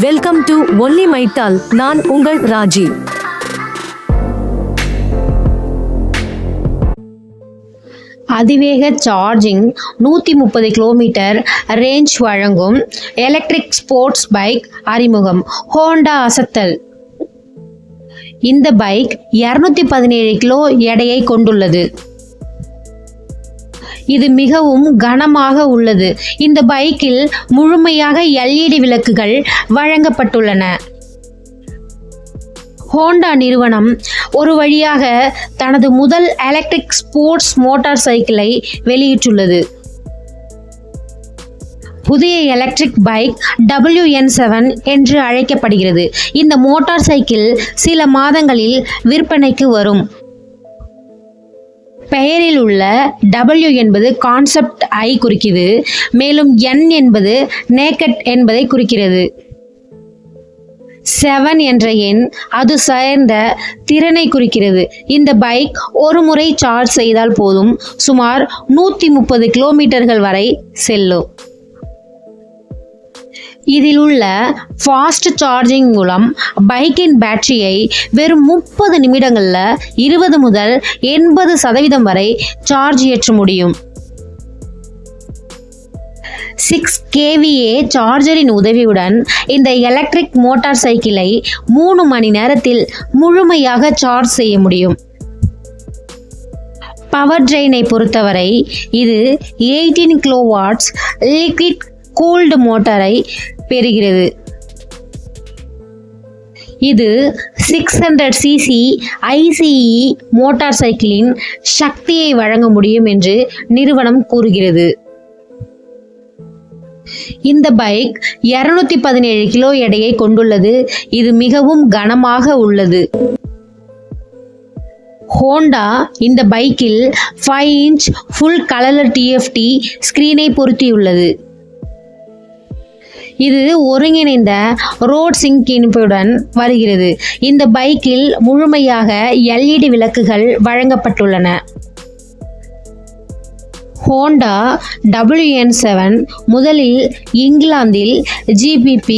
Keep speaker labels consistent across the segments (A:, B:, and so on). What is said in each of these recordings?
A: Welcome to only மைட்டால். நான் உங்கள் ராஜி.
B: அதிவேக சார்ஜிங் 130 கிலோமீட்டர் ரேஞ்ச் வழங்கும் எலக்ட்ரிக் ஸ்போர்ட்ஸ் பைக் அறிமுகம். ஹோண்டா அசத்தல். இந்த பைக் 217 கிலோ எடையை கொண்டுள்ளது. இது மிகவும் கனமாக உள்ளது. இந்த பைக்கில் முழுமையாக LED விளக்குகள் வழங்கப்பட்டுள்ளன. ஹோண்டா நிறுவனம் ஒரு வழியாக தனது முதல் எலக்ட்ரிக் ஸ்போர்ட்ஸ் மோட்டார் சைக்கிளை வெளியிட்டுள்ளது. புதிய எலக்ட்ரிக் பைக் WN7 என்று அழைக்கப்படுகிறது. இந்த மோட்டார் சைக்கிள் சில மாதங்களில் விற்பனைக்கு வரும். பெயரில் உள்ள W என்பது கான்செப்ட் ஐ குறிக்கிறது. மேலும் N என்பது நேக்கட் என்பதை குறிக்கிறது. 7 என்ற எண் அது சேர்ந்த திறனை குறிக்கிறது. இந்த பைக் ஒரு முறை சார்ஜ் செய்தால் போதும், சுமார் 130 கிலோமீட்டர்கள் வரை செல்லும். இதில் உள்ள ஃபாஸ்ட் சார்ஜிங் மூலம் பைக்கின் பேட்டரியை வெறும் 30 நிமிடங்களில் 20 முதல் 80% வரை சார்ஜ் ஏற்ற முடியும். 6 kVA சார்ஜரின் உதவியுடன் இந்த எலக்ட்ரிக் மோட்டார் சைக்கிளை 3 மணி நேரத்தில் முழுமையாக சார்ஜ் செய்ய முடியும். பவர் ட்ரெயினை பொறுத்தவரை இது 18 கிலோவாட்ஸ் லிக்விட் கூல்டு மோட்டாரை பெறுகிறது. இது 600 cc ICE மோட்டார் சைக்கிளின் சக்தியை வழங்க முடியும் என்று நிறுவனம் கூறுகிறது. இந்த பைக் 217 கிலோ எடையை கொண்டுள்ளது. இது மிகவும் கனமாக உள்ளது. ஹோண்டா இந்த பைக்கில் 5 இன்ச் ஃபுல் கலர் TFT ஸ்கிரீனை பொருத்தியுள்ளது. இது ஒருங்கிணைந்த ரோட் சிங்க் இணைப்புடன் வருகிறது. இந்த பைக்கில் முழுமையாக LED விளக்குகள் வழங்கப்பட்டுள்ளன. ஹோண்டா WN7 முதலில் இங்கிலாந்தில் GBP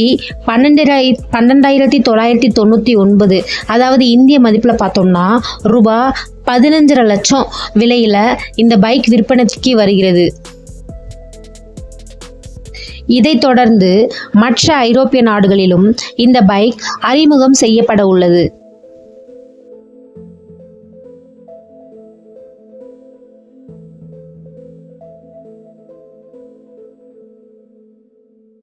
B: 12,999, அதாவது இந்திய மதிப்பில் பார்த்தோம்னா ரூபாய் 15.5 லட்சம் விலையில் இந்த பைக் விற்பனைக்கு வருகிறது. இதைத் தொடர்ந்து மற்ற ஐரோப்பிய நாடுகளிலும் இந்த பைக் அறிமுகம் செய்யப்பட உள்ளது.